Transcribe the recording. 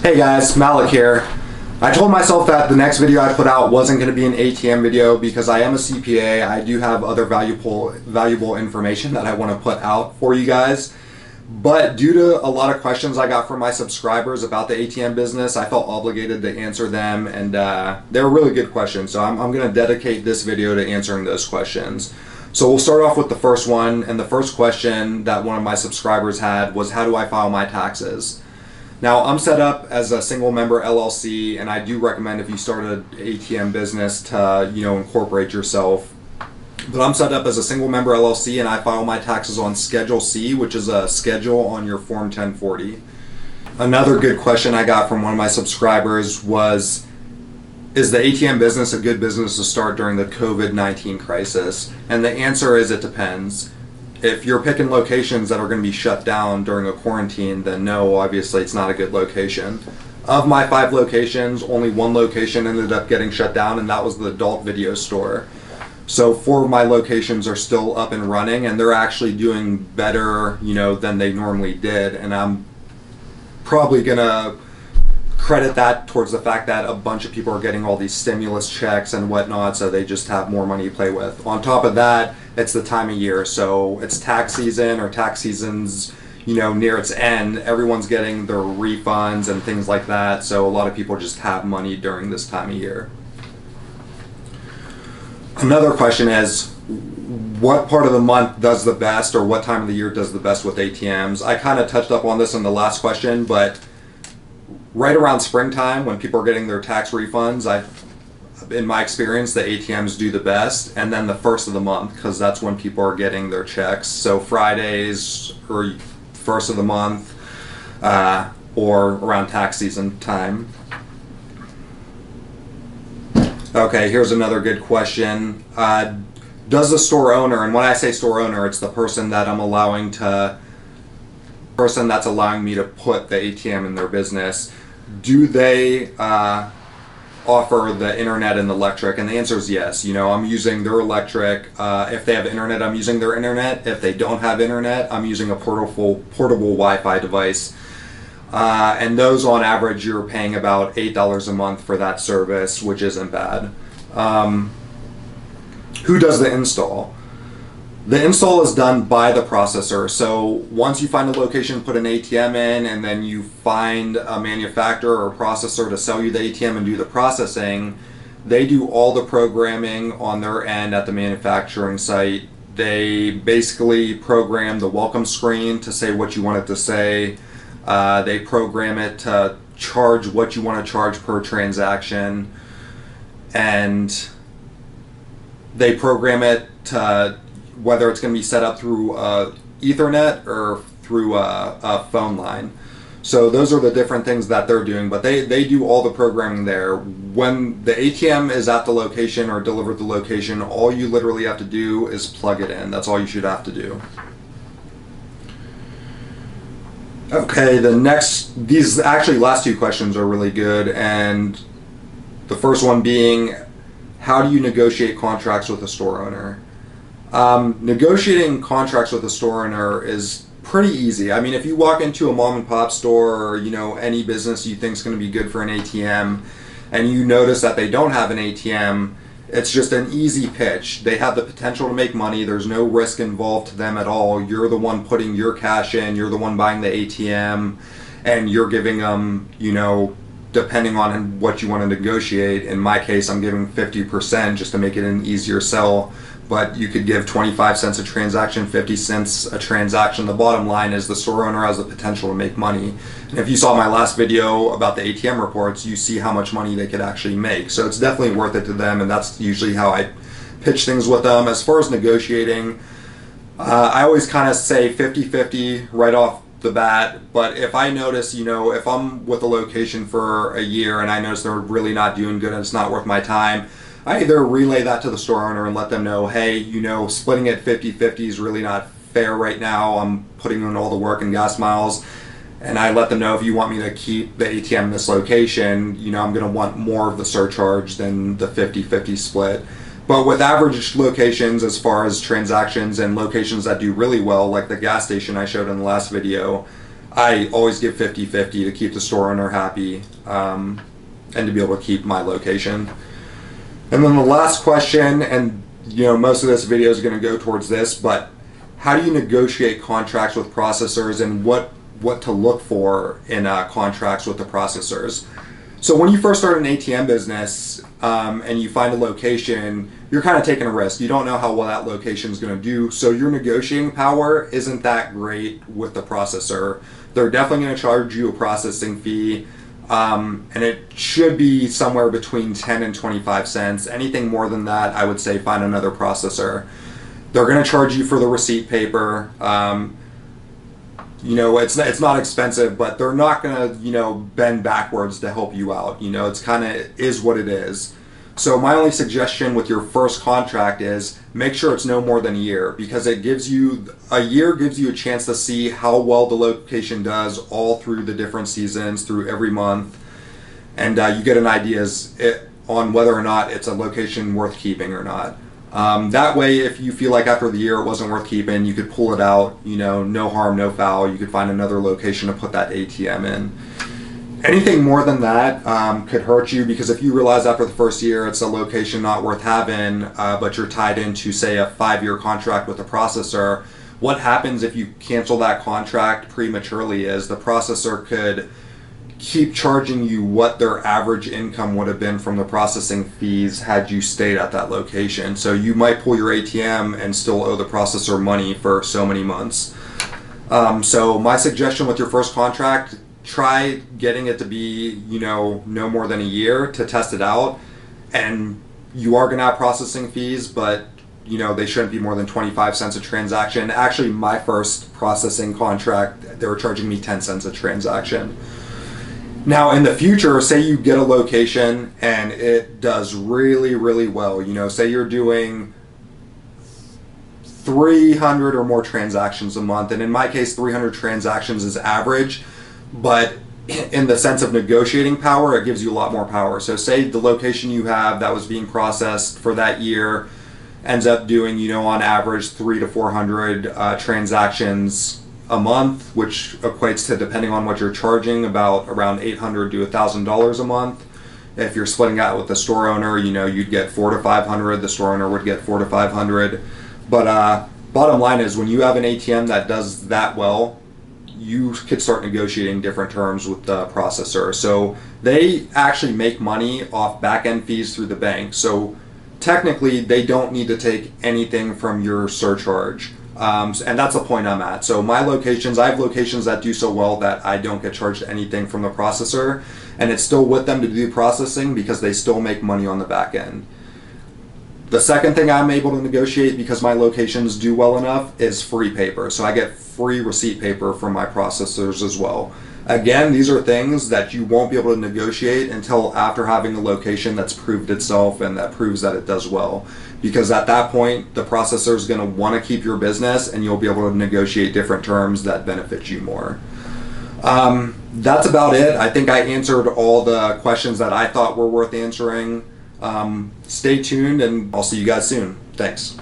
Hey guys, Malik here. I told myself that the next video I put out wasn't going to be an ATM video because I am a CPA. I do have other valuable information that I want to put out for you guys. But due to a lot of questions I got from my subscribers about the ATM business, I felt obligated to answer them, and they're really good questions. So I'm going to dedicate this video to answering those questions. So we'll start off with the first one, and the first question that one of my subscribers had was, how do I file my taxes? Now, I'm set up as a single member LLC, and I do recommend if you start an ATM business to, incorporate yourself. But I'm set up as a single member LLC, and I file my taxes on Schedule C, which is a schedule on your Form 1040. Another good question I got from one of my subscribers was, is the ATM business a good business to start during the COVID-19 crisis? And the answer is it depends. If you're picking locations that are going to be shut down during a quarantine, then no, obviously it's not a good location. Of my 5 locations, only 1 location ended up getting shut down, and that was the adult video store. So 4 of my locations are still up and running, and they're actually doing better, than they normally did. And I'm probably going to credit that towards the fact that a bunch of people are getting all these stimulus checks and whatnot, so they just have more money to play with. On top of that, it's the time of year, so it's tax season, or tax season's near its end. Everyone's getting their refunds and things like that, so a lot of people just have money during this time of year. Another question is, what part of the month does the best, or what time of the year does the best with ATMs? I kind of touched up on this in the last question, but right around springtime, when people are getting their tax refunds, in my experience, the ATMs do the best, and then the first of the month, because that's when people are getting their checks. So Fridays, or first of the month, or around tax season time. Okay, here's another good question. Does the store owner, and when I say store owner, it's the person that that's allowing me to put the ATM in their business, do they offer the internet and electric? And the answer is yes. I'm using their electric. If they have internet, I'm using their internet. If they don't have internet, I'm using a portable Wi-Fi device. And those, on average, you're paying about $8 a month for that service, which isn't bad. Who does the install? The install is done by the processor. So once you find a location, put an ATM in, and then you find a manufacturer or processor to sell you the ATM and do the processing, they do all the programming on their end at the manufacturing site. They basically program the welcome screen to say what you want it to say. They program it to charge what you want to charge per transaction. And they program it to whether it's going to be set up through Ethernet or through a phone line. So those are the different things that they're doing, but they do all the programming there. When the ATM is at the location or delivered to the location, all you literally have to do is plug it in. That's all you should have to do. Okay, these actually last 2 questions are really good, and the first one being, how do you negotiate contracts with a store owner? Negotiating contracts with a store owner is pretty easy. I mean, if you walk into a mom and pop store, or any business you think is going to be good for an ATM, and you notice that they don't have an ATM, it's just an easy pitch. They have the potential to make money. There's no risk involved to them at all. You're the one putting your cash in. You're the one buying the ATM, and you're giving them, depending on what you want to negotiate. In my case, I'm giving 50% just to make it an easier sell. But you could give 25 cents a transaction, 50 cents a transaction. The bottom line is the store owner has the potential to make money. And if you saw my last video about the ATM reports, you see how much money they could actually make. So it's definitely worth it to them, and that's usually how I pitch things with them. As far as negotiating, I always kind of say 50-50 right off the bat. But if I notice, if I'm with a location for a year and I notice they're really not doing good and it's not worth my time, I either relay that to the store owner and let them know, hey, splitting it 50-50 is really not fair right now. I'm putting in all the work and gas miles. And I let them know, if you want me to keep the ATM in this location, I'm going to want more of the surcharge than the 50-50 split. But with average locations, as far as transactions and locations that do really well, like the gas station I showed in the last video, I always give 50-50 to keep the store owner happy, and to be able to keep my location. And then the last question, and most of this video is going to go towards this, but how do you negotiate contracts with processors, and what to look for in contracts with the processors? So when you first start an ATM business, and you find a location, you're kind of taking a risk. You don't know how well that location is going to do, so your negotiating power isn't that great with the processor. They're definitely going to charge you a processing fee, and it should be somewhere between 10 and 25 cents. Anything more than that, I would say find another processor. They're going to charge you for the receipt paper. It's not expensive, but they're not going to, bend backwards to help you out. It's kind of is what it is. So my only suggestion with your first contract is make sure it's no more than a year, because a year gives you a chance to see how well the location does all through the different seasons, through every month, and you get an idea on whether or not it's a location worth keeping or not. That way, if you feel like after the year it wasn't worth keeping, you could pull it out, no harm, no foul. You could find another location to put that ATM in. Anything more than that could hurt you, because if you realize after the first year it's a location not worth having, but you're tied into, say, a 5-year contract with a processor, what happens if you cancel that contract prematurely is the processor could keep charging you what their average income would have been from the processing fees had you stayed at that location. So you might pull your ATM and still owe the processor money for so many months. So my suggestion with your first contract, try getting it to be, no more than a year to test it out. And you are going to have processing fees, but they shouldn't be more than 25 cents a transaction. Actually, my first processing contract, they were charging me 10 cents a transaction. Now, in the future, say you get a location and it does really, really well. Say you're doing 300 or more transactions a month. And in my case, 300 transactions is average. But in the sense of negotiating power, it gives you a lot more power. So say the location you have that was being processed for that year ends up doing, on average 300 to 400 transactions a month, which equates to, depending on what you're charging, about around $800 to $1,000 a month. If you're splitting out with the store owner, you'd get $400 to $500. The store owner would get $400 to $500. But bottom line is, when you have an ATM that does that well, you could start negotiating different terms with the processor. So they actually make money off back-end fees through the bank. So technically, they don't need to take anything from your surcharge. And that's the point I'm at. So I have locations that do so well that I don't get charged anything from the processor, and it's still with them to do processing because they still make money on the back end. The second thing I'm able to negotiate, because my locations do well enough, is free paper. So I get free receipt paper from my processors as well. Again, these are things that you won't be able to negotiate until after having a location that's proved itself and that proves that it does well. Because at that point, the processor is going to want to keep your business, and you'll be able to negotiate different terms that benefit you more. That's about it. I think I answered all the questions that I thought were worth answering. Stay tuned, and I'll see you guys soon. Thanks.